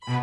The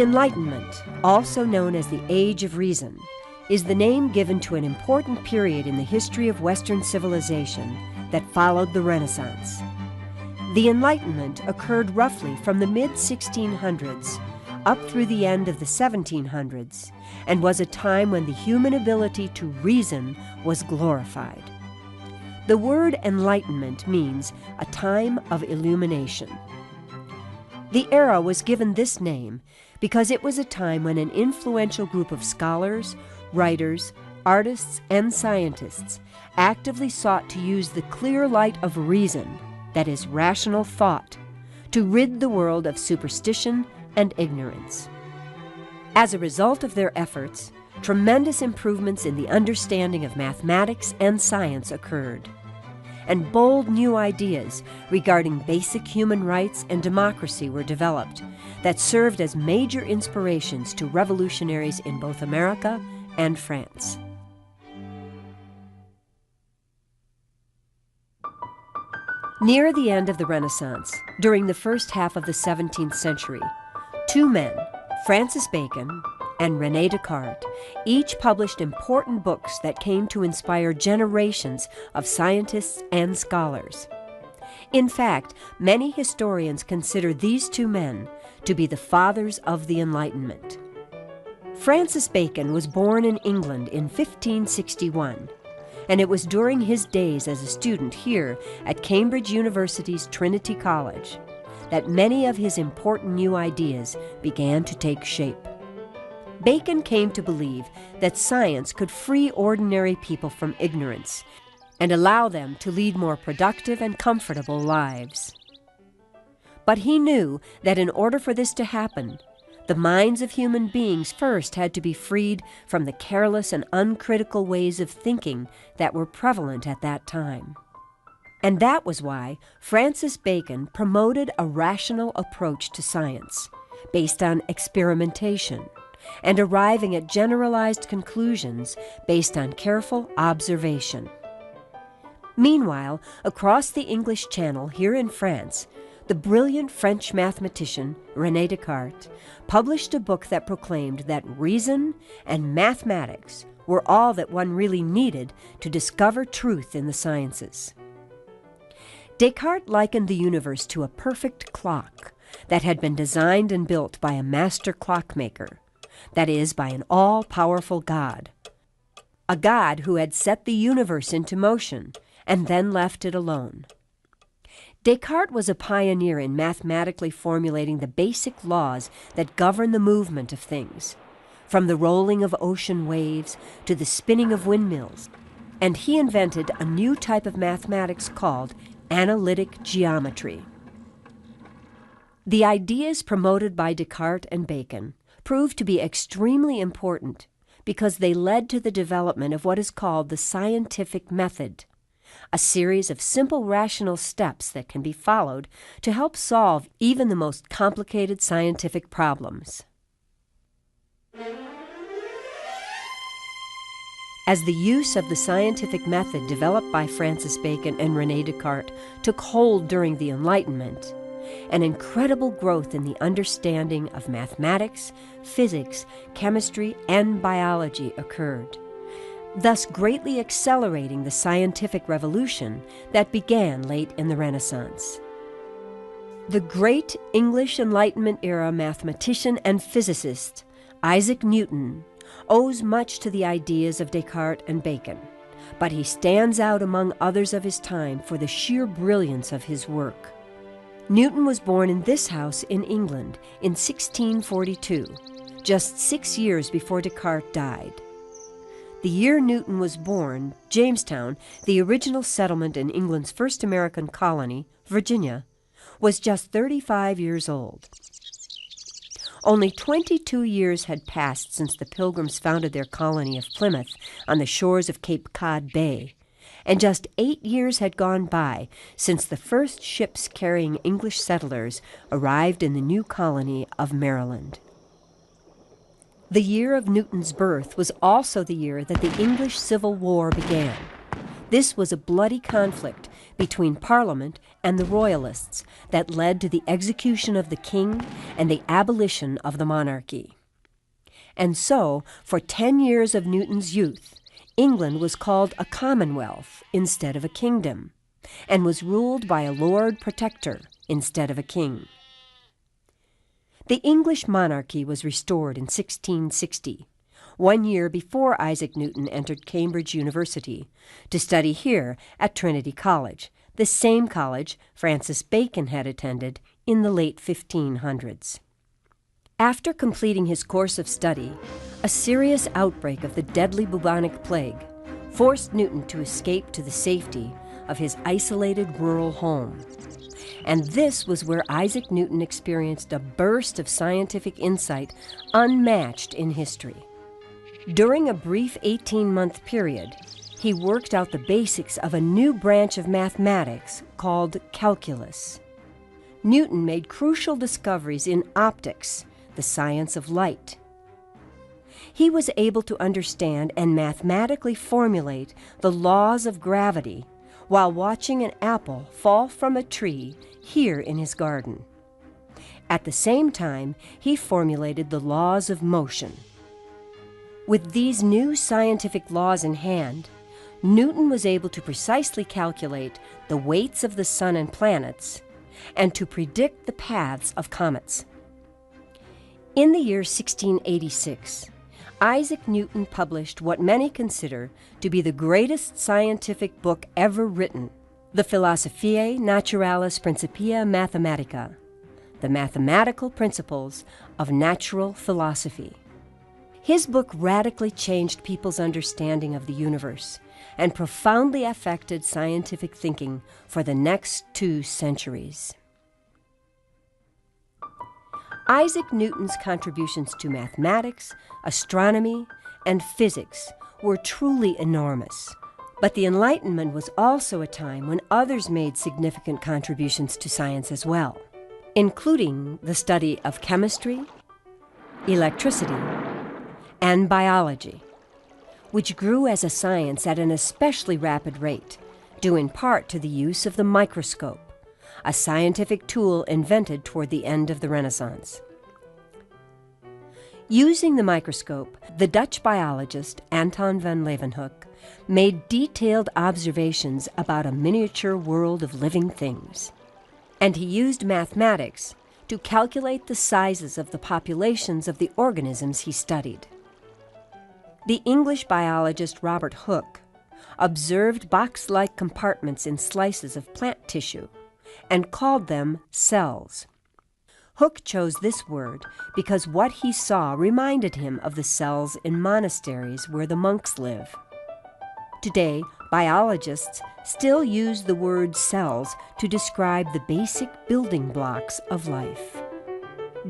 Enlightenment, also known as the Age of Reason, is the name given to an important period in the history of Western civilization that followed the Renaissance. The Enlightenment occurred roughly from the mid-1600s up through the end of the 1700s and was a time when the human ability to reason was glorified. The word enlightenment means a time of illumination. The era was given this name because it was a time when an influential group of scholars, writers, artists, and scientists actively sought to use the clear light of reason, that is, rational thought, to rid the world of superstition and ignorance. As a result of their efforts, tremendous improvements in the understanding of mathematics and science occurred, and bold new ideas regarding basic human rights and democracy were developed that served as major inspirations to revolutionaries in both America and France. Near the end of the Renaissance, during the first half of the 17th century, two men, Francis Bacon and René Descartes, each published important books that came to inspire generations of scientists and scholars. In fact, many historians consider these two men to be the fathers of the Enlightenment. Francis Bacon was born in England in 1561, and it was during his days as a student here at Cambridge University's Trinity College that many of his important new ideas began to take shape. Bacon came to believe that science could free ordinary people from ignorance and allow them to lead more productive and comfortable lives. But he knew that in order for this to happen, the minds of human beings first had to be freed from the careless and uncritical ways of thinking that were prevalent at that time. And that was why Francis Bacon promoted a rational approach to science, based on experimentation, and arriving at generalized conclusions based on careful observation. Meanwhile, across the English Channel here in France, the brilliant French mathematician René Descartes published a book that proclaimed that reason and mathematics were all that one really needed to discover truth in the sciences. Descartes likened the universe to a perfect clock that had been designed and built by a master clockmaker, that is, by an all-powerful God, a God who had set the universe into motion and then left it alone. Descartes was a pioneer in mathematically formulating the basic laws that govern the movement of things, from the rolling of ocean waves to the spinning of windmills, and he invented a new type of mathematics called analytic geometry. The ideas promoted by Descartes and Bacon proved to be extremely important because they led to the development of what is called the scientific method, a series of simple rational steps that can be followed to help solve even the most complicated scientific problems. As the use of the scientific method developed by Francis Bacon and René Descartes took hold during the Enlightenment, an incredible growth in the understanding of mathematics, physics, chemistry, and biology occurred, thus greatly accelerating the scientific revolution that began late in the Renaissance. The great English Enlightenment era mathematician and physicist Isaac Newton owes much to the ideas of Descartes and Bacon, but he stands out among others of his time for the sheer brilliance of his work. Newton was born in this house in England in 1642, just 6 years before Descartes died. The year Newton was born, Jamestown, the original settlement in England's first American colony, Virginia, was just 35 years old. Only 22 years had passed since the Pilgrims founded their colony of Plymouth on the shores of Cape Cod Bay, and just 8 years had gone by since the first ships carrying English settlers arrived in the new colony of Maryland. The year of Newton's birth was also the year that the English Civil War began. This was a bloody conflict between Parliament and the Royalists that led to the execution of the king and the abolition of the monarchy. And so, for 10 years of Newton's youth, England was called a commonwealth instead of a kingdom, and was ruled by a Lord Protector instead of a king. The English monarchy was restored in 1660, 1 year before Isaac Newton entered Cambridge University to study here at Trinity College, the same college Francis Bacon had attended in the late 1500s. After completing his course of study, a serious outbreak of the deadly bubonic plague forced Newton to escape to the safety of his isolated rural home. And this was where Isaac Newton experienced a burst of scientific insight unmatched in history. During a brief 18-month period, he worked out the basics of a new branch of mathematics called calculus. Newton made crucial discoveries in optics, the science of light. He was able to understand and mathematically formulate the laws of gravity while watching an apple fall from a tree here in his garden. At the same time, he formulated the laws of motion. With these new scientific laws in hand, Newton was able to precisely calculate the weights of the sun and planets and to predict the paths of comets. In the year 1686, Isaac Newton published what many consider to be the greatest scientific book ever written, the Philosophiae Naturalis Principia Mathematica, the mathematical principles of natural philosophy. His book radically changed people's understanding of the universe and profoundly affected scientific thinking for the next 2 centuries. Isaac Newton's contributions to mathematics, astronomy, and physics were truly enormous. But the Enlightenment was also a time when others made significant contributions to science as well, including the study of chemistry, electricity, and biology, which grew as a science at an especially rapid rate, due in part to the use of the microscope, a scientific tool invented toward the end of the Renaissance. Using the microscope, the Dutch biologist Anton van Leeuwenhoek made detailed observations about a miniature world of living things. And he used mathematics to calculate the sizes of the populations of the organisms he studied. The English biologist Robert Hooke observed box-like compartments in slices of plant tissue and called them cells. Hooke chose this word because what he saw reminded him of the cells in monasteries where the monks live. Today, biologists still use the word cells to describe the basic building blocks of life.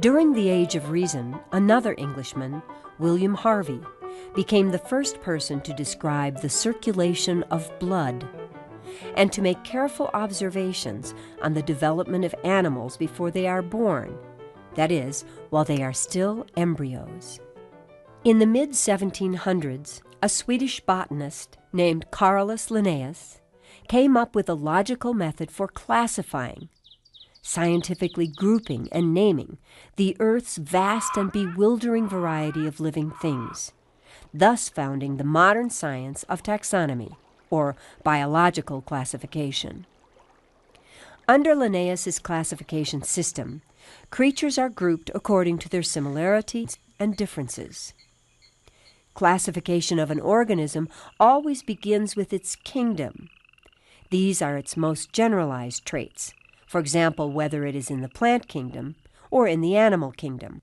During the Age of Reason, another Englishman, William Harvey, became the first person to describe the circulation of blood and to make careful observations on the development of animals before they are born, that is, while they are still embryos. In the mid-1700s, a Swedish botanist named Carolus Linnaeus came up with a logical method for classifying, scientifically grouping and naming the Earth's vast and bewildering variety of living things, thus founding the modern science of taxonomy, or biological classification. Under Linnaeus's classification system, creatures are grouped according to their similarities and differences. Classification of an organism always begins with its kingdom. These are its most generalized traits, for example, whether it is in the plant kingdom or in the animal kingdom.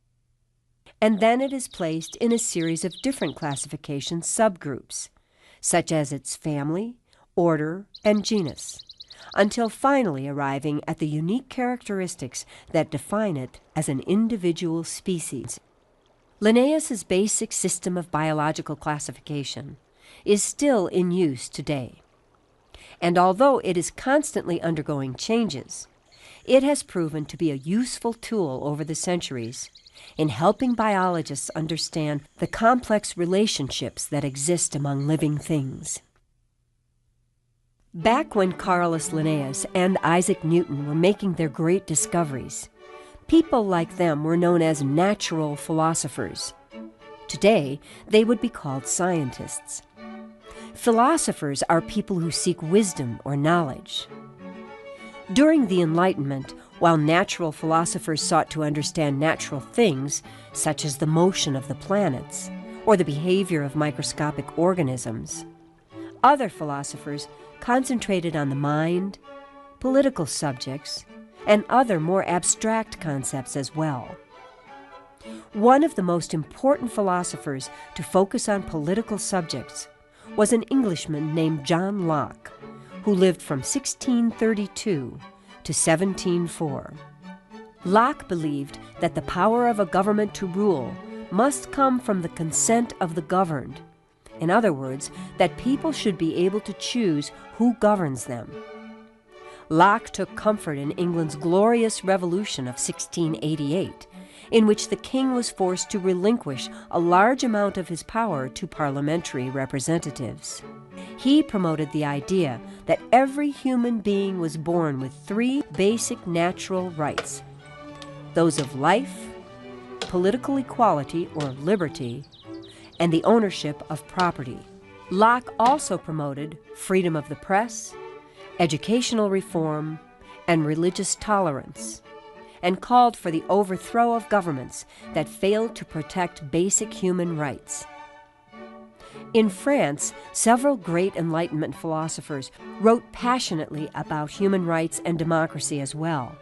And then it is placed in a series of different classification subgroups, such as its family, order, and genus, until finally arriving at the unique characteristics that define it as an individual species. Linnaeus's basic system of biological classification is still in use today. And although it is constantly undergoing changes, it has proven to be a useful tool over the centuries in helping biologists understand the complex relationships that exist among living things. Back when Carolus Linnaeus and Isaac Newton were making their great discoveries, people like them were known as natural philosophers. Today, they would be called scientists. Philosophers are people who seek wisdom or knowledge. During the Enlightenment, while natural philosophers sought to understand natural things, such as the motion of the planets or the behavior of microscopic organisms, other philosophers concentrated on the mind, political subjects, and other more abstract concepts as well. One of the most important philosophers to focus on political subjects was an Englishman named John Locke, who lived from 1632 to 1704. Locke believed that the power of a government to rule must come from the consent of the governed. In other words, that people should be able to choose who governs them. Locke took comfort in England's glorious revolution of 1688, in which the king was forced to relinquish a large amount of his power to parliamentary representatives. He promoted the idea that every human being was born with three basic natural rights: those of life, political equality or liberty, and the ownership of property. Locke also promoted freedom of the press, educational reform, and religious tolerance, and called for the overthrow of governments that failed to protect basic human rights. In France, several great Enlightenment philosophers wrote passionately about human rights and democracy as well.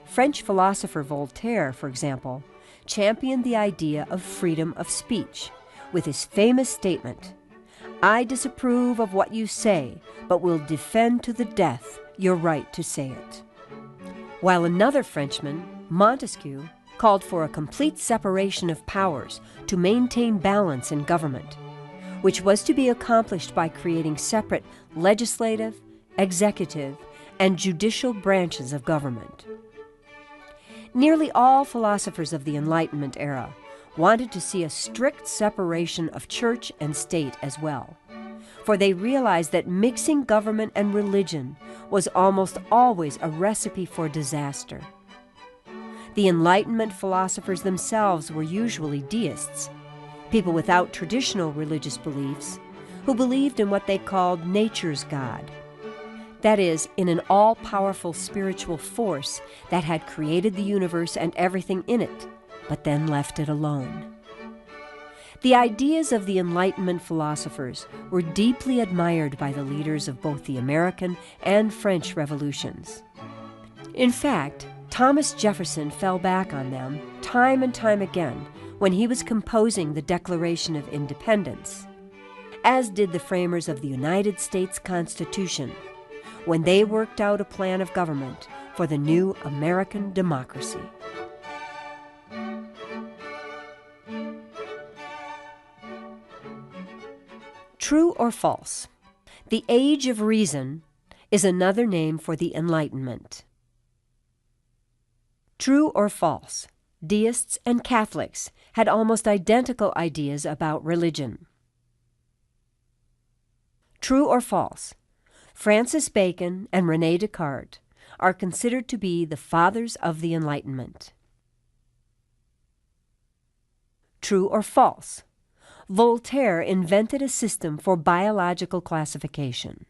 French philosopher Voltaire, for example, championed the idea of freedom of speech with his famous statement, "I disapprove of what you say, but will defend to the death your right to say it." While another Frenchman, Montesquieu, called for a complete separation of powers to maintain balance in government, which was to be accomplished by creating separate legislative, executive, and judicial branches of government. Nearly all philosophers of the Enlightenment era wanted to see a strict separation of church and state as well, for they realized that mixing government and religion was almost always a recipe for disaster. The Enlightenment philosophers themselves were usually deists, people without traditional religious beliefs, who believed in what they called nature's God. That is, in an all-powerful spiritual force that had created the universe and everything in it, but then left it alone. The ideas of the Enlightenment philosophers were deeply admired by the leaders of both the American and French revolutions. In fact, Thomas Jefferson fell back on them time and time again when he was composing the Declaration of Independence, as did the framers of the United States Constitution when they worked out a plan of government for the new American democracy. True or false? The Age of Reason is another name for the Enlightenment. True or false? Deists and Catholics had almost identical ideas about religion. True or false? Francis Bacon and René Descartes are considered to be the fathers of the Enlightenment. True or false? Voltaire invented a system for biological classification.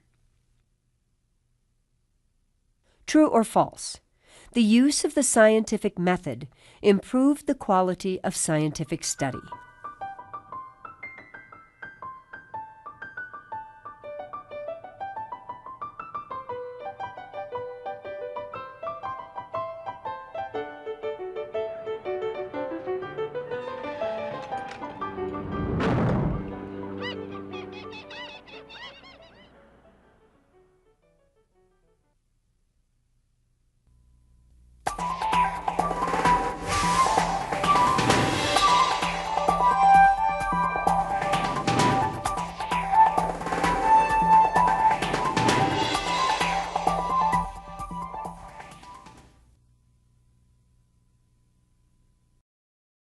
True or false? The use of the scientific method improved the quality of scientific study.